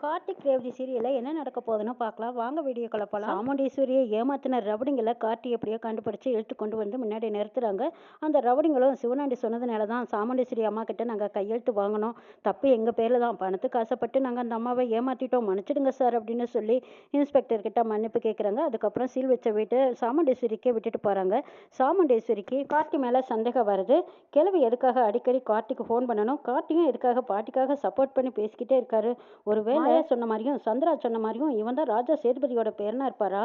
கார்த்திக் ரேவதி சீரியல்ல என்ன நடக்க போகுதுன்னு பார்க்கலாம் வாங்க. வீடியோக்குள்ள போகலாம். சாமுண்டீஸ்வரியை ஏமாத்தின ரவுடிங்களை கார்த்தி எப்படியோ கண்டுபிடிச்சு இழுத்து கொண்டு வந்து முன்னாடி நிறுத்துறாங்க. அந்த ரவுடிங்களும் சிவனாண்டி சொன்னதுனால தான் சாமுண்டீஸ்வரி அம்மா கிட்ட நாங்கள் கையெழுத்து வாங்கினோம், தப்பு எங்கள் பேரில் தான், பணத்துக்கு ஆசைப்பட்டு நாங்கள் அந்த அம்மாவை ஏமாத்திட்டோம், மன்னிச்சிடுங்க சார் அப்படின்னு சொல்லி இன்ஸ்பெக்டர் கிட்ட மன்னிப்பு கேட்குறாங்க. அதுக்கப்புறம் சீல் வச்ச வீட்டு சாமுண்டீஸ்வரிக்கே விட்டுட்டு போகிறாங்க. சாமுண்டீஸ்வரிக்கு கார்த்தி மேலே சந்தேகம் வருது. கிழவி எதுக்காக அடிக்கடி கார்த்திக்கு ஃபோன் பண்ணணும், கார்த்தியும் எதுக்காக பாட்டிக்காக சப்போர்ட் பண்ணி பேசிக்கிட்டே இருக்காரு, ஒருவேளை சொன்ன மாதிரியும் சந்திரா சொன்ன மாதிரியும் இவன் தான் ராஜா சேதுபதியோட பேர்னா இருப்பாரா?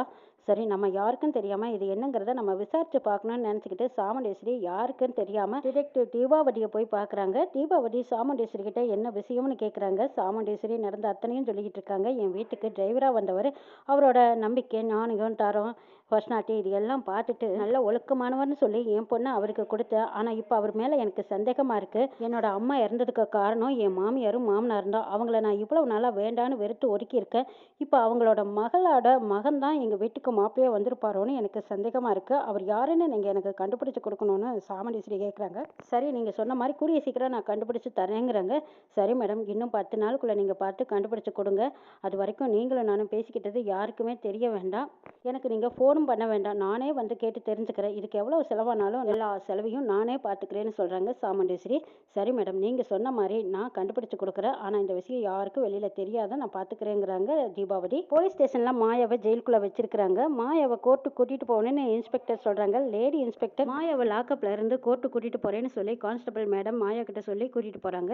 சரி, நம்ம யாருக்கும் தெரியாம இது என்னங்கிறத நம்ம விசாரிச்சு பார்க்கணும்னு நினைச்சுக்கிட்டு சாமுண்டேஸ்வரி யாருக்குன்னு தெரியாம டிடெக்டிவ் தீபாவதியை போய் பார்க்குறாங்க. தீபாவதி சாமுண்டேஸ்வரி கிட்ட என்ன விஷயம்னு கேட்குறாங்க. சாமுண்டேஸ்வரி நடந்த அத்தனையும் சொல்லிக்கிட்டு இருக்காங்க. என் வீட்டுக்கு டிரைவராக வந்தவர், அவரோட நம்பிக்கை நாணயம் தரம் பர்சனாலிட்டி இது எல்லாம் பார்த்துட்டு நல்ல ஒழுக்கமானவர்னு சொல்லி என் பொண்ணை அவருக்கு கொடுத்தேன். ஆனால் இப்போ அவர் மேலே எனக்கு சந்தேகமாக இருக்குது. என்னோட அம்மா இறந்ததுக்கு காரணம் என் மாமியாரும் மாமனாரும் தான். அவங்கள நான் இவ்வளவு நாளாக வேண்டான்னு வெறுத்து ஒதுக்கியிருக்கேன். இப்போ அவங்களோட மகன் தான் எங்கள் வீட்டுக்கு மாப்பிள்ளையாக வந்திருப்பாரோன்னு எனக்கு சந்தேகமாக இருக்குது. அவர் யாருன்னு நீங்கள் எனக்கு கண்டுபிடிச்சு கொடுக்கணும்னு சாமுண்டீஸ்வரி கேட்குறாங்க. சரி, நீங்கள் சொன்ன மாதிரி கூடிய சீக்கிரம் நான் கண்டுபிடிச்சு தரேங்கிறாங்க. சரி மேடம், இன்னும் 10 நாளுக்குள்ளே நீங்கள் பார்த்து கண்டுபிடிச்சு கொடுங்க. அது வரைக்கும் நீங்களும் நானும் பேசிக்கிட்டது யாருக்குமே தெரிய வேண்டாம். எனக்கு நீங்கள் ஃபோனும் பண்ண வேண்டாம், நானே வந்து கேட்டு தெரிஞ்சுக்கிறேன். இதுக்கு எவ்வளோ செலவானாலும் எல்லா செலவையும் நானே பார்த்துக்கிறேன்னு சொல்கிறாங்க சாமுண்டீஸ்வரி. சரி மேடம், நீங்கள் சொன்ன மாதிரி நான் கண்டுபிடிச்சு கொடுக்குறேன். ஆனால் இந்த விஷயம் யாருக்கும் வெளியில் தெரியாத நான் பார்த்துக்கிறேங்கிறாங்க தீபாவதி. போலீஸ் ஸ்டேஷனில் மாயாவை ஜெயிலுக்குள்ளே வச்சிருக்கிறாங்க. மாயாவை கோர்ட்டுக்கு கூட்டிகிட்டு போகணுன்னு இன்ஸ்பெக்டர் சொல்கிறாங்க. லேடி இன்ஸ்பெக்டர் மாயாவை லாக்கப்பில் இருந்து கோர்ட்டுக்கு கூட்டிகிட்டு போகிறேன்னு சொல்லி கான்ஸ்டபிள் மேடம் மாயா கிட்ட சொல்லி கூட்டிகிட்டு போகிறாங்க.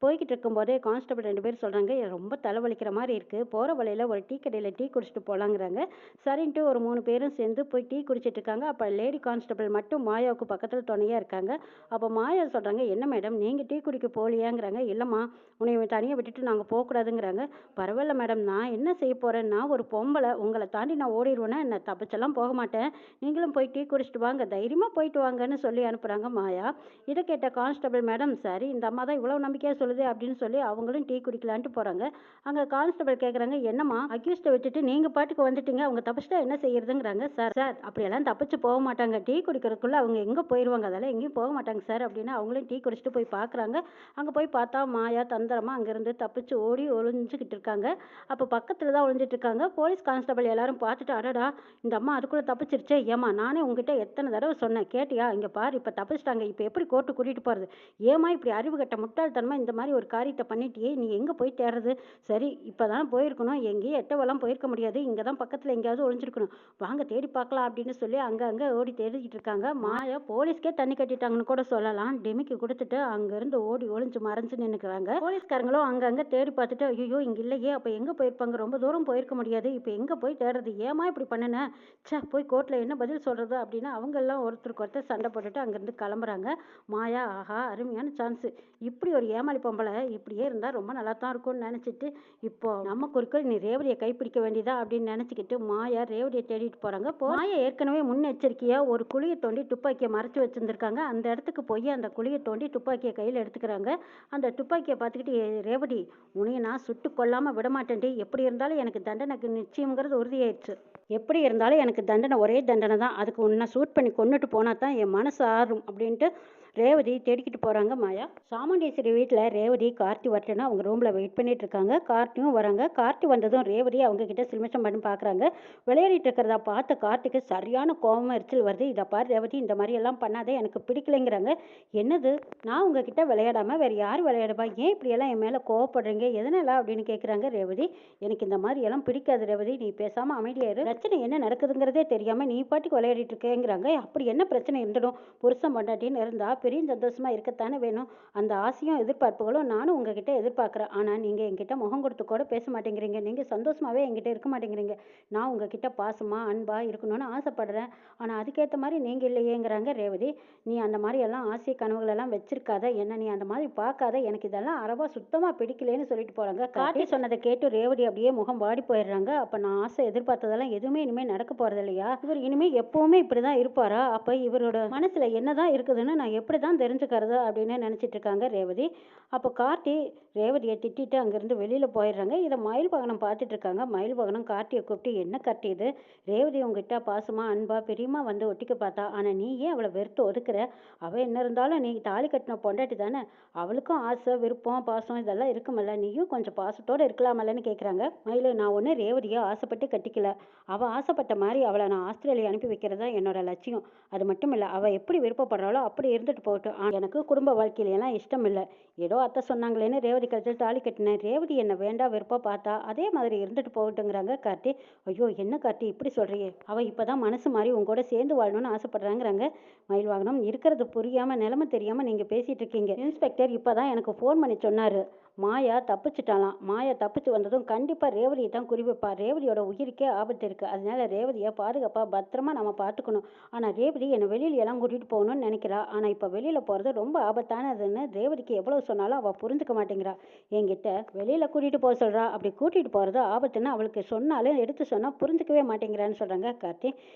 போய்கிட்டு இருக்கும்போதே கான்ஸ்டபிள் 2 பேர் சொல்கிறாங்க, ரொம்ப தலைவலிக்கிற மாதிரி இருக்குது, போகிற வழியில் ஒரு டீ கடையில் டீ குடிச்சிட்டு போகலாங்கிறாங்க. சரின்ட்டு ஒரு 3 பேரும் சேர்ந்து போய் டீ குடிச்சிட்டு இருக்காங்க. அப்போ லேடி கான்ஸ்டபிள் மட்டும் மாயாவுக்கு பக்கத்தில் துணையாக இருக்காங்க. அப்போ மாயா சொல்கிறாங்க, என்ன மேடம் நீங்கள் டீ குடிக்க போகலையாங்கிறாங்க. இல்லைம்மா, உன்னை தனியாக விட்டுட்டு நாங்கள் போகக்கூடாதுங்கிறாங்க. பரவாயில்ல மேடம், நான் என்ன செய்ய போகிறேன், நான் ஒரு பொம்பளை, உங்களை தாண்டி நான் ஓடிடுவேன்னா என்ன, தப்பிச்செல்லாம் போக மாட்டேன், நீங்களும் போய் டீ குடிச்சிட்டு வாங்க, தைரியமாக போயிட்டு வாங்கன்னு சொல்லி அனுப்புகிறாங்க மாயா. இதை கேட்ட கான்ஸ்டபிள் மேடம், சரி இந்த அம்மா தான் இவ்வளோ நம்பிக்கையாக சொல்லுது அப்படின்னு சொல்லி அவங்களும் டீ குடிக்கலான்ட்டு போகிறாங்க. அங்கே கான்ஸ்டபிள் கேட்குறாங்க, என்னம்மா அக்யூஸ்ட்டை விட்டுட்டு நீங்கள் பாட்டுக்கு வந்துட்டீங்க, அவங்க தப்பிச்சிட்டா என்ன செய்யறதுங்கிறாங்க. சார் அப்படியெல்லாம் தப்பிச்சு போக மாட்டாங்க, டீ குடிக்கிறதுக்குள்ளே அவங்க எங்கே போயிடுவாங்க, அதெல்லாம் எங்கேயும் போக மாட்டாங்க சார் அப்படின்னு அவங்களும் டீ குடிச்சிட்டு போய் பார்க்குறாங்க. அங்கே போய் பார்த்தா மாயா தந்திரமாக அங்கேருந்து தப்பிச்சு ஓடி ஒளிஞ்சுக்கிட்டு இருக்காங்க. அப்போ பக்கத்தில் தான் ஒளிஞ்சிட்டு இருக்காங்க. போலீஸ் கான்ஸ்டபிள் எல்லாரும் பார்த்துட்டு, அடடா இந்த அம்மா அதுக்குள்ளே தப்பிச்சிருச்சே, ஏமா நானே உங்ககிட்ட எத்தனை தடவை சொன்னேன் கேட்டியா, இங்கே பாரு இப்போ தப்பிச்சிட்டாங்க, இப்போ எப்படி கோர்ட்டு கூட்டிகிட்டு போகிறது, ஏமா இப்படி அறிவு கட்ட முட்டாள்தனமாக இந்த மாதிரி ஒரு காரியத்தை பண்ணிட்டியே, நீ எங்கே போய் தேடுறது, சரி இப்போ தானே போயிருக்கணும், எங்கேயும் எட்டவெல்லாம் போயிருக்க முடியாது, இங்கே தான் பக்கத்தில் எங்கேயாவது ஒளிஞ்சிருக்கணும், வாங்க தேடி பார்க்கலாம் அப்படின்னு சொல்லி அங்கே ஓடி தேடிக்கிட்டு இருக்காங்க. மாயா போலீஸ்க்கே தண்ணி கட்டிட்டாங்கன்னு கூட சொல்லலாம். டெமிக்கு கொடுத்துட்டு அங்கேருந்து ஓடி ஒளிஞ்சு மறைஞ்சு நின்றுக்கிறாங்க. போலீஸ்காரங்களும் அங்கங்கே தேடி பார்த்துட்டு, ஐயோ இங்கே இல்லையே, அப்போ எங்கே போயிருப்பாங்க, ரொம்ப தூரம் போயிருக்க முடியாது, இப்போ எங்கே போய் தேடுறது, ஏமா இப்படி பண்ணுன, போய் கோர்ட்டில் என்ன பதில் சொல்கிறது அப்படின்னு அவங்கெல்லாம் ஒருத்தருக்கு ஒருத்தர் சண்டை போட்டுட்டு அங்கேருந்து கிளம்புறாங்க. மாயா, ஆஹா அருமையான சான்ஸு, இப்படி ஒரு ஏமாளி பொம்பளை இப்படியே இருந்தால் ரொம்ப நல்லா தான் இருக்கும்னு நினச்சிட்டு இப்போ நம்ம குறுக்கள் நீ ரேவதியை கைப்பிடிக்க வேண்டியதா அப்படின்னு நினச்சிக்கிட்டு மாயா ரேவதியை தேடிட்டு போகிறாங்க. மாயா ஏற்கனவே முன்னெச்சரிக்கையாக ஒரு குழியை தோண்டி துப்பாக்கியை மறைச்சி வச்சுருந்துருக்காங்க. அந்த இடத்துக்கு போய் அந்த குழியை தோண்டி துப்பாக்கியை கையில் எடுத்துக்கிறாங்க. அந்த துப்பாக்கியை பார்த்துக்கிட்டு, ரேவதி உன்னைய நான் சுட்டு கொல்லாமல் விட மாட்டேன்டி, எப்படி இருந்தாலும் எனக்கு தண்டனைக்கு நிச்சயங்கிறது உறுதியாயிடுச்சு, எப்படி இருந்தாலும் எனக்கு தண்டனை ஒரே தண்டனை தான், அதுக்கு உன்னை சூட் பண்ணி கொண்டுட்டு போனால் தான் என் மனசு ஆறும் அப்படின்ட்டு ரேவதி தேடிக்கிட்டு போகிறாங்க மாயா. சாமுண்டீஸ்வரி வீட்டில் ரேவதி கார்த்தி வரட்டுன்னா அவங்க ரூமில் வெயிட் பண்ணிட்டு இருக்காங்க. கார்த்தியும் வராங்க. கார்த்தி வந்ததும் ரேவதி அவங்க கிட்ட சில்மிஷம் பண்ணி பார்க்குறாங்க. விளையாடிட்டு இருக்கிறதா பார்த்த கார்த்திக்கு சரியான கோபமாக எரிச்சல் வருது. இதை பாரு ரேவதி, இந்த மாதிரி எல்லாம் பண்ணாதே, எனக்கு பிடிக்கலைங்கிறாங்க. என்னது, நான் உங்ககிட்ட விளையாடாமல் வேறு யார் விளையாடுவா, ஏன் இப்படியெல்லாம் என் மேலே கோவப்படுறீங்க, எதனால அப்படின்னு கேட்குறாங்க ரேவதி. எனக்கு இந்த மாதிரி எல்லாம் பிடிக்காது ரேவதி, நீ பேசாமல் அமைதியாயிரு, பிரச்சனை என்ன நடக்குதுங்கிறதே தெரியாமல் நீ பாட்டுக்கு விளையாடிட்டு இருக்கேங்கிறாங்க. அப்படி என்ன பிரச்சனை இருந்துடும், புருஷன் பொண்டாட்டின்னு இருந்தால் பெரிய சந்தோஷமாக இருக்கத்தானே வேணும், அந்த ஆசையும் எதிர்பார்ப்புகளும் நானும் உங்ககிட்ட எதிர்பார்க்குறேன். ஆனால் நீங்கள் என்கிட்ட முகம் கொடுத்து கூட பேச மாட்டேங்கிறீங்க, நீங்கள் சந்தோஷமாகவே என்கிட்ட இருக்க மாட்டேங்கிறீங்க, நான் உங்ககிட்ட பாசமாக அன்பாக இருக்கணும்னு ஆசைப்படுறேன், ஆனால் அதுக்கேற்ற மாதிரி நீங்கள் இல்லையேங்கிறாங்க ரேவதி. நீ அந்த மாதிரி எல்லாம் ஆசை கனவுகளெல்லாம் வச்சிருக்காத, என்ன நீ அந்த மாதிரி பார்க்காத, எனக்கு இதெல்லாம் அறவா சுத்தமாக பிடிக்கலன்னு சொல்லிட்டு போகிறாங்க. காட்டி சொன்னதை கேட்டு ரேவதி அப்படியே முகம் வாடி போயிடுறாங்க. அப்போ நான் ஆசை எதிர்பார்த்ததெல்லாம் எதுவுமே இனிமேல் நடக்க போகிறது இல்லையா, இவர் இனிமேல் எப்போவுமே இப்படி தான் இருப்பாரா, அப்போ இவரோட மனசில் என்ன தான் இருக்குதுன்னு நான் எப்படி எப்படி தான் தெரிஞ்சுக்கிறது அப்படின்னு நினச்சிட்டு இருக்காங்க ரேவதி. அப்போ கார்த்தி ரேவதியை திட்டிட்டு அங்கேருந்து வெளியில் போயிடுறாங்க. இதை மயில் வாகனம் பார்த்துட்டு இருக்காங்க. மயில் வாகனம் கார்த்தியை கூப்பிட்டு, என்ன கார்த்தி இது, ரேவதி உங்ககிட்ட பாசமா அன்பா பிரியமா வந்து ஒட்டிக்க பார்த்தா, ஆனால் நீ ஏன் அவளை வெறுத்து ஒதுக்குற? அவள் என்ன இருந்தாலும் நீ தாலி கட்டின பொண்டாட்டி தானே, அவளுக்கும் ஆசை விருப்பம் பாசம் இதெல்லாம் இருக்குமல்ல, நீயும் கொஞ்சம் பாசத்தோடு இருக்கலாமல்லன்னு கேட்குறாங்க. மயில், நான் ஒன்று ரேவதியை ஆசைப்பட்டு கட்டிக்கல, அவள் ஆசைப்பட்ட மாதிரி அவளை நான் ஆஸ்திரேலியா அனுப்பி வைக்கிறதா என்னோட லட்சியம். அது மட்டும் இல்லை, அவள் எப்படி விருப்பப்படுறாளோ அப்படி இருந்துட்டு போகட்டும். எனக்கு குடும்ப வாழ்க்கையிலாம் இஷ்டம் இல்லை. ஏதோ அத்தை சொன்னாங்களேன்னு ரேவதி கழுத்தில் தாலி கட்டினேன். ரேவதி என்ன வேண்டா விருப்பம் பார்த்தா அதே மாதிரி இருந்துட்டு போகட்டுங்கிறாங்க கார்த்தி. ஐயோ என்ன கார்த்தி இப்படி சொல்றியே, அவள் இப்போதான் மனசு மாதிரி உங்க கூட சேர்ந்து வாழணும்னு ஆசைப்படுறாங்கிறாங்க. மயில் வாகனம், இருக்கிறது புரியாம நிலைமை தெரியாம நீங்க பேசிட்டு இருக்கீங்க. இன்ஸ்பெக்டர் இப்பதான் எனக்கு ஃபோன் பண்ணி சொன்னாரு, மாயா தப்பிச்சிட்டாலாம். மாயா தப்பிச்சு வந்ததும் கண்டிப்பா ரேவதியை தான் குறிவைப்பா. ரேவதியோட உயிருக்கே ஆபத்து இருக்கு. அதனால ரேவதியை பாதுகாப்பா பத்திரமா நம்ம பார்த்துக்கணும். ஆனா ரேவதி என்னை வெளியில எல்லாம் கூட்டிட்டு போகணும்னு நினைக்கிறா. ஆனா இப்ப வெளியில போறது ரொம்ப ஆபத்தானதுன்னு ரேவதிக்கு எவ்வளவு சொன்னாலும் அவ புரிஞ்சுக்க மாட்டேங்கிறா. என்கிட்ட வெளியில கூட்டிட்டு போக சொல்றா. அப்படி கூட்டிட்டு போறது ஆபத்துன்னு அவளுக்கு சொன்னாலும் எடுத்து சொன்னா புரிஞ்சுக்கவே மாட்டேங்கிறான்னு சொல்றாங்க கார்த்தி.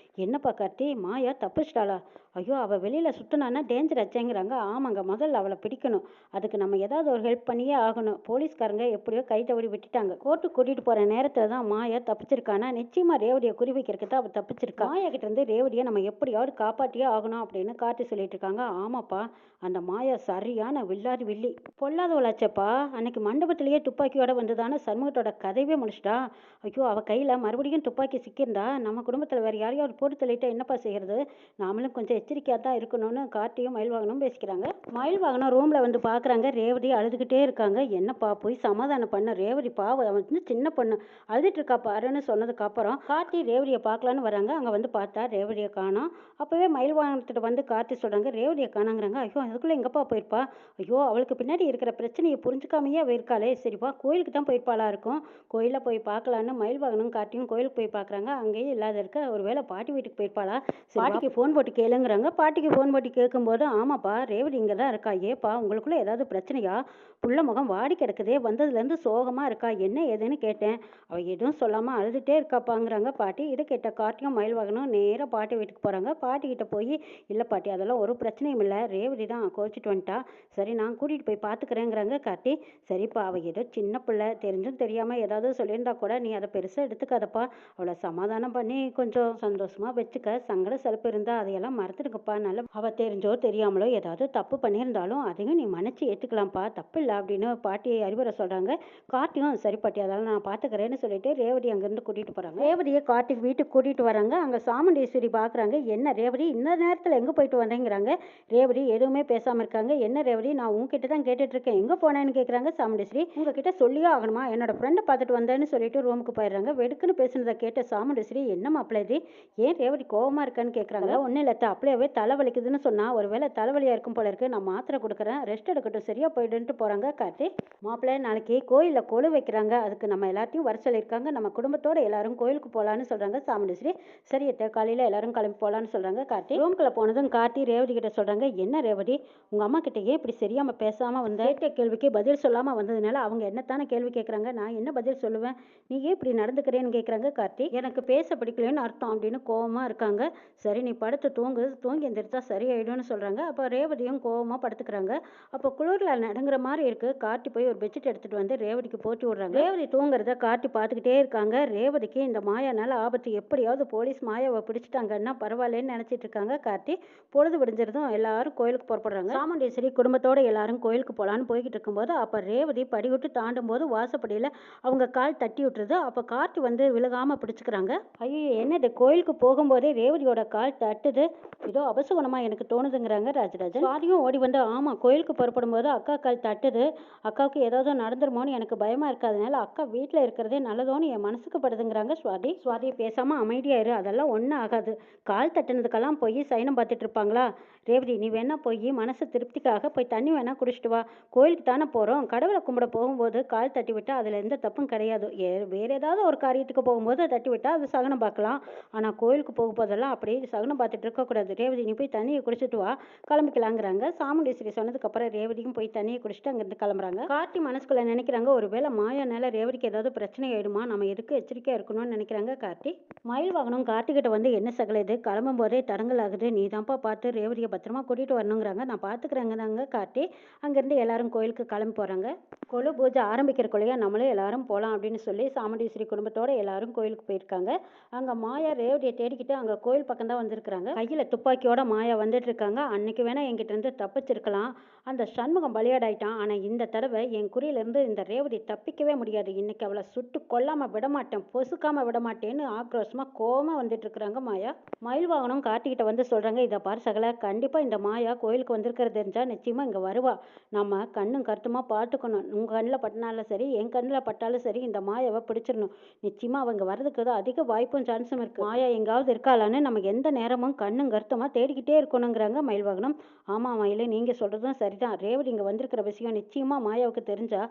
என்னப்பா கார்த்தி, மாயா தப்பிச்சிட்டாளா? ஐயோ அவள் வெளியில் சுற்றினான்னா டேஞ்சர் ஆச்சேங்கிறாங்க. ஆமாங்க, முதல்ல அவளை பிடிக்கணும். அதுக்கு நம்ம ஏதாவது ஒரு ஹெல்ப் பண்ணியே ஆகணும். போலீஸ்காரங்க எப்படியோ கை தவறி விட்டுட்டாங்க. கோர்ட்டுக்கு கூட்டிகிட்டு போகிற நேரத்தில் தான் மாயா தப்பிச்சிருக்கானா, நிச்சயமாக ரேவதியை குறி வைக்கிறதுக்கு தான் அவள் தப்பிச்சிருக்கா. மாயா கிட்ட இருந்து ரேவதியை நம்ம எப்படியாவது காப்பாற்றியே ஆகணும் அப்படின்னு காட்டி சொல்லிட்டு இருக்காங்க. ஆமாப்பா, அந்த மாயா சரியான வில்லாதி வில்லி, பொல்லாதவளாச்சப்பா. அன்னைக்கு மண்டபத்திலேயே துப்பாக்கியோட வந்துதானே சண்முகத்தோட கதைவே முடிச்சிட்டா. ஐயோ அவள் கையில் மறுபடியும் துப்பாக்கி சிக்கியிருந்தா நம்ம குடும்பத்தில் வேறு யாரையாவது போட்டு தள்ளிட்டா என்னப்பா செய்யறது? நாமளும் கொஞ்சம் எச்சரிக்கையாக தான் இருக்கணும்னு கார்த்தியும் மயில் வாகனம் பேசிக்கிறாங்க. மயில் வாகனம் ரூமில் வந்து பார்க்குறாங்க. ரேவதி அழுதுகிட்டே இருக்காங்க. என்னப்பா போய் சமாதானம் பண்ண, ரேவதி பாவம், அவன் வந்து சின்ன பொண்ணு அழுதுட்டு இருக்கா பாருன்னு சொன்னதுக்கு அப்புறம் கார்த்தி ரேவதியை பார்க்கலான்னு வராங்க. அங்கே வந்து பார்த்தா ரேவதியை காணோம். அப்போவே மயில் வாகனத்திட்ட வந்து கார்த்தி சொல்கிறாங்க, ரேவதியை காணாங்கிறாங்க. ஐயோ அதுக்குள்ளே எங்கப்பா போயிருப்பா? ஐயோ அவளுக்கு பின்னாடி இருக்கிற பிரச்சனையை புரிஞ்சுக்காமையே இருக்காளே. சரிப்பா கோயிலுக்கு தான் போயிருப்பாளா இருக்கும். கோயிலில் போய் பார்க்கலான்னு மயில் வாகனம் கார்த்தியும் கோயிலுக்கு போய் பார்க்குறாங்க. அங்கேயும் இல்லாத இருக்க ஒரு வேளை பாட்டி வீட்டுக்கு போயிருப்பாளா? பாட்டிக்கு ஃபோன் போட்டு கேளுங்கிறாங்க. பாட்டிக்கு ஃபோன் போட்டு கேட்கும்போது, ஆமாப்பா ரேவதி இங்கே தான் இருக்கா. ஏப்பா உங்களுக்குள்ளே ஏதாவது பிரச்சனையா? புள்ள முகம் வாடி கிடக்குதே, வந்ததுலேருந்து சோகமாக இருக்கா, என்ன ஏதுன்னு கேட்டேன். அவள் எதுவும் சொல்லாமல் அழுதுகிட்டே இருக்காப்பாங்கிறாங்க பாட்டி. இதை கேட்ட கார்த்தியும் மயில் வாகனம் நேராக பாட்டி வீட்டுக்கு போகிறாங்க. பாட்டிக்கிட்ட போய், இல்லை பாட்டி அதெல்லாம் ஒரு பிரச்சனையும் இல்லை, ரேவதி தான் கோச்சிட்டு வந்துட்டா, சரி நான் கூட்டிகிட்டு போய் பார்த்துக்கிறேங்கிறாங்க கார்த்தி. சரிப்பா அவள் ஏதோ சின்ன பிள்ளை, தெரிஞ்சும் தெரியாமல் ஏதாவது சொல்லியிருந்தா கூட நீ அதை பெருசாக எடுத்துக்காதப்பா. அவளை சமாதானம் பண்ணி கொஞ்சம் சந்தோஷமாக வச்சுக்க. சங்கட செலப்பு இருந்தால் அதையெல்லாம் மறந்துடுங்கப்பா. நல்ல அவள் தெரிஞ்சோ தெரியாமலோ ஏதாவது தப்பு பண்ணியிருந்தாலும் அதையும் நீ மன்னிச்சு ஏற்றுக்கலாம்ப்பா, தப்பு இல்லை அப்படின்னு பாட்டியை அறிவுரை சொல்கிறாங்க. கார்த்தியும் சரி பாட்டி அதெல்லாம் நான் பார்த்துக்கிறேன்னு சொல்லிட்டு ரேவதி அங்கேருந்து கூட்டிகிட்டு போகிறாங்க. ரேவதியை கார்த்திக் வீட்டுக்கு கூட்டிகிட்டு வராங்க. அங்கே சாமுண்டீஸ்வரி பார்க்குறாங்க. என்ன ரேவதி இந்த நேரத்தில் எங்கே போயிட்டு வந்தேங்கிறாங்க. ரேவதி எதுவுமே பேசாமல் இருக்காங்க. என்ன ரேவதி, நான் உங்ககிட்ட தான் கேட்டுட்டு இருக்கேன், எங்கே போனேன்னு கேட்குறாங்க சாமுண்டீஸ்வரி. உங்ககிட்ட சொல்லியே ஆகணுமா, என்னோட ஃப்ரெண்டை பார்த்துட்டு வந்தேன்னு சொல்லிட்டு ரூமுக்கு போயிடுறாங்க. வெடுக்குன்னு பேசுனதை கேட்ட சாமுண்டீஸ்வரி, என்ன மாப்பிள்ளை இது, ஏன் ரேவதி கோவமாக இருக்கான்னு கேட்குறாங்க. ஒன்றும் இல்லை அப்படியே தலைவலிக்குதுன்னு சொன்னால் ஒருவேளை தலைவலியாக இருக்கும் போல இருக்கு, நான் மாத்திரை கொடுக்குறேன், ரெஸ்ட் எடுக்கட்டும், சரியா போயிடுன்ட்டு போகிறாங்க கார்த்தி. மாப்பிள்ளை நாளைக்கு கோயிலில் கொலு வைக்கிறாங்க, அதுக்கு நம்ம எல்லாத்தையும் வர சொல்லியிருக்காங்க, நம்ம குடும்பத்தோட எல்லாரும் கோயிலுக்கு போகலான்னு சொல்கிறாங்க சாமுண்டீஸ்வரி. சரி காலையில் எல்லாரும் கிளம்பி போகலான்னு சொல்கிறாங்க கார்த்தி. ரூம்குள்ளே போனதும் கார்த்தி ரேவதி கிட்ட சொல்கிறாங்க, என்ன ரேவதி உங்கள் அம்மா கிட்ட ஏன் இப்படி சரியாமல் பேசாமல் வந்த, கேட்ட கேள்விக்கு பதில் சொல்லாமல் வந்ததுனால அவங்க என்னத்தானே கேள்வி கேட்குறாங்க, நான் என்ன பதில் சொல்லுவேன், நீ ஏன் இப்படி நடந்துக்கிறேன்னு கேட்குறாங்க கார்த்தி. எனக்கு பேச பிடிக்கலன்னு அர்த்தம் அப்படின்னு கோவமாக இருக்காங்க. சரி நீ படுத்து தூங்கி எந்திரிச்சா சரியாயிடும்னு சொல்கிறாங்க. அப்போ ரேவதியும் கோவமாக படுத்துக்கிறாங்க. அப்போ குளிரில் நடுங்கிற மாதிரி இருக்குது. கார்த்தி போய் ஒரு பெட்ஷீட் எடுத்துகிட்டு வந்து ரேவதிக்கு போட்டி விடுறாங்க. ரேவதி தூங்குறத கார்த்தி பார்த்துக்கிட்டே இருக்காங்க. ரேவதிக்கு இந்த மாயானால ஆபத்து, எப்படியாவது போலீஸ் மாயாவை பிடிச்சிட்டாங்கன்னா பரவாயில்லன்னு நினச்சிட்டு இருக்காங்க கார்த்தி. பொழுது விடிஞ்சிருந்தும் எல்லாரும் கோயிலுக்கு புறப்படுறாங்க. சாமுண்டீஸ்வரி குடும்பத்தோட எல்லாரும் கோயிலுக்கு போகலான்னு போய்கிட்டு இருக்கும்போது அப்போ ரேவதி படிவிட்டு தாண்டும் போது வாசப்படியில் அவங்க கால் தட்டி விட்டுருது. அப்போ கார்த்தி வந்து விழுகாமல் பிடிச்சிக்கிறாங்க. ஐயோ என்னது, கோயிலுக்கு போகும்போதே ரேவதியோட கால் தட்டுது, ஏதோ அபசகுணமா எனக்கு தோணுதுங்கிறாங்க ராஜராஜன். சுவாதியும் ஓடி வந்து, ஆமாம் கோயிலுக்கு புறப்படும் போது அக்கா கால் தட்டுது, அக்காவுக்கு ஏதாவது நடந்துருமோன்னு எனக்கு பயமாக இருக்காதனால அக்கா வீட்டில் இருக்கிறதே நல்லதோன்னு என் மனசுக்கு படுதுங்கிறாங்க சுவாதி. சுவாதி பேசாமல் அமைதியாயிரு, அதெல்லாம் ஒன்றும் ஆகாது, கால் தட்டுனதுக்கெல்லாம் போய் சைனம் பார்த்துட்டு இருப்பாங்களா? ரேவதி நீ வேணா போய் மனசு திருப்திக்காக போய் தண்ணி வேணா குடிச்சிட்டு வா, கோயிலுக்கு தானே போகிறோம், கடவுளை கும்பிட போகும்போது கால் தட்டி விட்டால் அதில் எந்த தப்பும் கிடையாது. வேறு ஏதாவது ஒரு காரியத்துக்கு போகும்போது தட்டி விட்டால் அது சகனம் பார்க்கலாம், ஆனால் கோயிலுக்கு போக போதெல்லாம் அப்படி சகுனம் பார்த்துட்டு இருக்கக்கூடாது. ரேவதி நீ போய் தண்ணியை குடிச்சிட்டு வா, கிளம்பிக்கலாங்கிறாங்க. சாமுண்டீஸ்வரி சொன்னதுக்கப்புறம் ரேவதியும் போய் தண்ணியை குடிச்சிட்டு அங்கே அங்கேருந்து கிளம்புறாங்க. கார்த்தி மனசுக்குள்ள நினைக்கிறாங்க, ஒருவேளை மாயானால ரேவதிக்கு ஏதாவது பிரச்சனை ஆயிடுமா, நம்ம எதுக்கு எச்சரிக்கையா இருக்கணும்னு நினைக்கிறாங்க கார்த்தி. மயில் வாகனம் கார்த்திகிட்ட வந்து என்ன சகல இது கிளம்பும் போதே தடங்கல் ஆகுது, நீ தான்ப்பா பார்த்து ரேவதியை பத்திரமா கூட்டிட்டு வரணுங்கிறாங்க. நான் பார்த்துக்கிறேங்கிறாங்க கார்த்தி. அங்கேருந்து எல்லாரும் கோயிலுக்கு கிளம்பி போறாங்க. கொலு பூஜை ஆரம்பிக்கிறக்குள்ளேயே நம்மளே எல்லாரும் போகலாம் அப்படின்னு சொல்லி சாமுண்டீஸ்வரி குடும்பத்தோட எல்லாரும் கோயிலுக்கு போயிருக்காங்க. அங்கே மாயா ரேவதியை தேடிக்கிட்டு அங்கே கோயில் பக்கம் தான் வந்திருக்கிறாங்க. கையில் துப்பாக்கியோட மாயா வந்துட்டு இருக்காங்க. அன்னைக்கு வேணா என்கிட்ட இருந்து தப்பிச்சிருக்கலாம், அந்த சண்முகம் பலியாடாயிட்டான். ஆனால் இந்த தடவை என் குறியிலிருந்து இந்த ரேவதி தப்பிக்கவே முடியாது. இன்னைக்கு அவளை சுட்டு கொல்லாமல் விடமாட்டேன், பொசுக்காமல் விடமாட்டேன்னு ஆக்ரோஷமாக கோவமாக வந்துட்டு இருக்கிறாங்க மாயா. மயில் வாகனம் கார்த்திகிட்ட வந்து சொல்கிறாங்க, இதை பாரு சகல, கண்டிப்பாக இந்த மாயா கோயிலுக்கு வந்திருக்கிறது தெரிஞ்சால் நிச்சயமாக இங்கே வருவா. நம்ம கண்ணும் கருத்துமாக பார்த்துக்கணும். உங்கள் கண்ணில் பட்டினாலும் சரி, என் கண்ணில் பட்டாலும் சரி, இந்த மாயாவை பிடிச்சிடணும். நிச்சயமாக அவங்க வர்றதுக்கு தான் அதிக வாய்ப்பும் சான்ஸும் இருக்குது. மாயா எங்காவது இருக்காளான்னு நம்ம எந்த நேரமும் கண்ணும் கருத்துமாக தேடிக்கிட்டே இருக்கணுங்கிறாங்க மயில் வாகனம். ஆமாம் மயில், நீங்கள் சொல்கிறதும் சரிதான். ரேவதி இங்கே வந்திருக்கிற விஷயம் நிச்சயமாக மாயாவுக்கு தெரிஞ்சா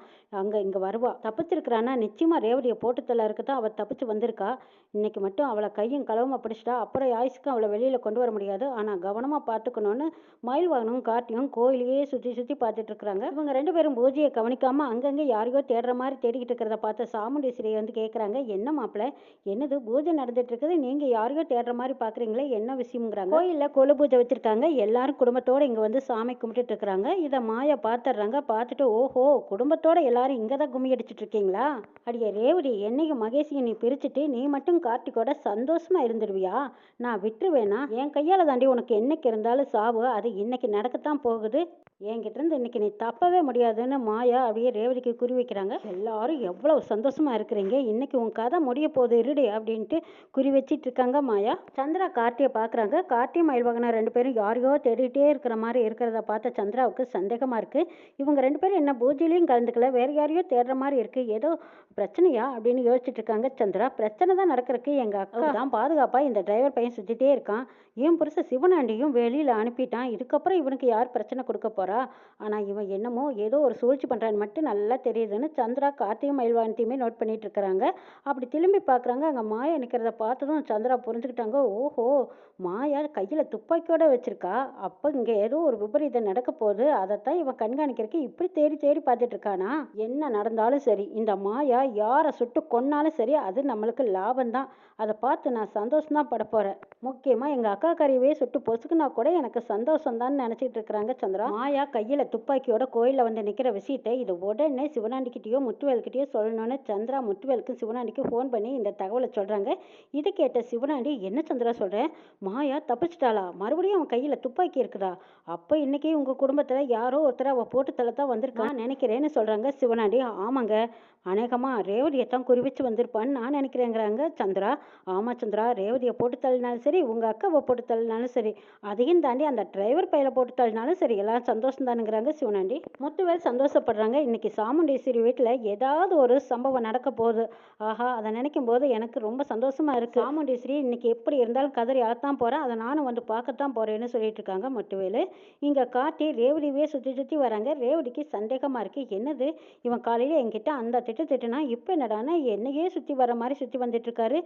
இங்கே வருவா. தப்பிச்சிருக்கிறான்னா நிச்சயமாக ரேவதியை போட்டுத்தல இருக்கு தான் அவள் தப்பிச்சு வந்திருக்கா. இன்னைக்கு மட்டும் அவளை கையும் களவுமா பிடிச்சிட்டா, அப்புறம் ஆயுசுக்கும் அவளை வெளியில் கொண்டு வர முடியாது. ஆனால் கவனமாக பார்த்துக்கணும்னு மயில் வாகனமும் கார்த்தியும் கோயிலையே சுற்றி சுற்றி பார்த்துட்டு இருக்கிறாங்க. இவங்க ரெண்டு பேரும் பூஜையை கவனிக்காமல் அங்கங்கே யாரையோ தேடுற மாதிரி தேடிக்கிட்டு இருக்கிறத பார்த்து சாமுண்டீஸ்வரியை வந்து கேட்குறாங்க, என்ன மாப்பிள்ள, என்னது பூஜை நடந்துட்டு இருக்குது, நீங்கள் யாரையோ தேடுற மாதிரி பார்க்குறீங்களே, என்ன விஷயம்ங்கிறாங்க. கோயிலில் கொலு பூஜை வச்சுருக்காங்க. எல்லாரும் குடும்பத்தோடு இங்கே வந்து சாமி கும்பிட்டுட்டு இருக்கிறாங்க. இதை மாயா பார்த்துடுறாங்க. பார்த்துட்டு, ஓஹோ, குடும்பத்தோட எல்லாரும் இங்கே தான் கும்மி அடிச்சுட்டு இருக்கீங்களா? அடியே ரேவதி, என்னையும் மகேஷையும் நீ பிரிச்சுட்டு நீ மட்டும் கார்த்திகோட சந்தோஷமா இருந்துடுவியா? நான் விட்டுருவேனா? என் கையால் தாண்டி உனக்கு என்னைக்கு இருந்தாலும் சாவு, அது இன்னைக்கு நடக்கத்தான் போகுது. என்கிட்ட இருந்து இன்னைக்கு நீ தப்பவே முடியாதுன்னு மாயா அப்படியே ரேவதிக்கு குறி வைக்கிறாங்க. எல்லாரும் எவ்வளவு சந்தோஷமா இருக்கிறீங்க, இன்னைக்கு உன் கதை முடிய போகுது இருடி அப்படின்ட்டு குறி வச்சிட்டு இருக்காங்க மாயா. சந்திரா கார்த்தியை பார்க்குறாங்க. கார்த்தி மயில்வாகனா ரெண்டு பேரும் யாரையோ தேடிட்டே இருக்கிற மாதிரி இருக்கிறத பார்த்த சந்திராவுக்கு சந்தேகமா இருக்கு. இவங்க ரெண்டு பேரும் என்ன பூஜையிலையும் கலந்துக்கல, வேற யாரையோ தேடுற மாதிரி இருக்கு, ஏதோ பிரச்சனையா அப்படின்னு யோசிச்சுட்டு இருக்காங்க சந்திரா. பிரச்சனை தான் நடக்கிறதுக்கு எங்க அக்கா தான் பாதுகாப்பா இந்த டிரைவர் பையன் சுத்திட்டே இருக்கான். என் புருஷன் சிவனாண்டியும் வெளியில அனுப்பிட்டான். இதுக்கப்புறம் இவனுக்கு யார் பிரச்சனை கொடுக்க போறா? ஆனா இவன் என்னமோ ஏதோ ஒரு சூழ்ச்சி பண்றான்னு மட்டும் நல்லா தெரியுதுன்னு சந்திரா கார்த்தியும் மயில்வானத்தையுமே நோட் பண்ணிட்டு இருக்கிறாங்க. அப்படி திரும்பி பார்க்குறாங்க. அங்கே மாயா நிற்கிறத பார்த்ததும் சந்திரா புரிஞ்சுக்கிட்டாங்க, ஓஹோ, மாயா கையில் துப்பாக்கியோட வச்சிருக்கா. அப்போ இங்கே ஏதோ ஒரு விபரீதம் நடக்க போகுது, அதைத்தான் இவன் கண்காணிக்கிறதுக்கு இப்படி தேடி தேடி பார்த்துட்டு இருக்கானா? என்ன நடந்தாலும் சரி, இந்த மாயா யாரை சுட்டு கொன்னாலும் சரி, அது நம்மளுக்கு லாபம்தான். அதை பார்த்து நான் சந்தோஷம்தான் பட போறேன். முக்கியமாக எங்கள் அக்கா கறியவே சுட்டு பொசுக்குனா கூட எனக்கு சந்தோஷம் தான் நினச்சிட்டு இருக்கிறாங்க சந்திரா. மாயா கையில் துப்பாக்கியோட கோயிலில் வந்து நிற்கிற விஷயத்தை இது உடனே சிவனாண்டிக்கிட்டேயோ முத்துவேல்கிட்டயோ சொல்லணும்னு சந்திரா முத்துவேலுக்கு சிவனாண்டிக்கு ஃபோன் பண்ணி இந்த தகவலை சொல்கிறாங்க. இது கேட்ட சிவனாண்டி, என்ன சந்திரா சொல்கிறேன், மாயா தப்பிச்சிட்டாளா? மறுபடியும் அவன் கையில் துப்பாக்கி இருக்குதா? அப்போ இன்னைக்கு உங்கள் குடும்பத்தில் யாரோ ஒருத்தர் அவள் போட்டு தள்ளத்தான் வந்திருக்கான் நினைக்கிறேன்னு சொல்கிறாங்க சிவனாண்டி. ஆமாங்க, அநேகமாக ரேவதியை தான் குறிவிச்சு வந்திருப்பான்னு நான் நினைக்கிறேங்கிறாங்க சந்திரா. ஆமாம் சந்திரா, ரேவதியை போட்டு தள்ளினாலும் சரி, உங்கள் அக்காவை போட்டு தள்ளினாலும் சரி, அதையும் தாண்டி அந்த டிரைவர் பையில போட்டு தள்ளினாலும் சரி, எல்லாம் சந்தோஷம் தானுங்கிறாங்க சிவனாண்டி. முத்துவேல் சந்தோஷப்படுறாங்க. இன்னைக்கு சாமுண்டீஸ்வரி வீட்டில் ஏதாவது ஒரு சம்பவம் நடக்க போகுது. ஆஹா, அதை நினைக்கும் போது எனக்கு ரொம்ப சந்தோஷமா இருக்கு. சாமுண்டீஸ்வரி இன்னைக்கு எப்படி இருந்தாலும் கதறி அழத்தான் போறேன், அதை நானும் வந்து பார்க்கத்தான் போறேன்னு சொல்லிட்டு இருக்காங்க முத்துவேலு. இங்கே காட்டி ரேவதியே சுற்றி சுற்றி வராங்க. ரேவதிக்கு சந்தேகமா இருக்கு, என்னது இவன் காலையில் என்கிட்ட அந்த திட்டுனா இப்போ என்னடானா என்னையே சுற்றி வர மாதிரி சுற்றி வந்துட்டு இருக்காரு.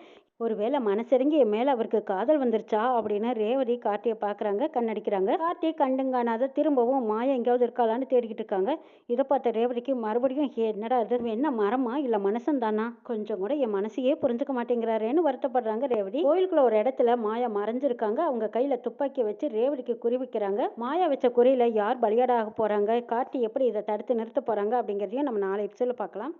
ஒருவேளை மனசிறங்கி என் மேலே அவருக்கு காதல் வந்துருச்சா அப்படின்னு ரேவதி கார்த்தியை பார்க்குறாங்க, கண்ணடிக்கிறாங்க. கார்த்தி கண்டுங்கானாத திரும்பவும் மாயா எங்கேயாவது இருக்காளான்னு தேடிக்கிட்டு இருக்காங்க. இதை பார்த்த ரேவதிக்கு மறுபடியும், என்னடா இது, என்ன மரமா இல்லை மனுஷன் தானா, கொஞ்சம் கூட என் மனசையே புரிஞ்சுக்க மாட்டேங்கிறாரேன்னு வருத்தப்படுறாங்க ரேவதி. கோயிலுக்குள்ள ஒரு இடத்துல மாயா மறைஞ்சிருக்காங்க. அவங்க கையில் துப்பாக்கியை வச்சு ரேவதிக்கு குறி வைக்கிறாங்க. மாயா வச்ச குறியில யார் பலியாடாக போகிறாங்க, கார்த்தி எப்படி இதை தடுத்து நிறுத்த போகிறாங்க அப்படிங்கிறதையும் நம்ம நாளை எபிசோடில் பார்க்கலாம்.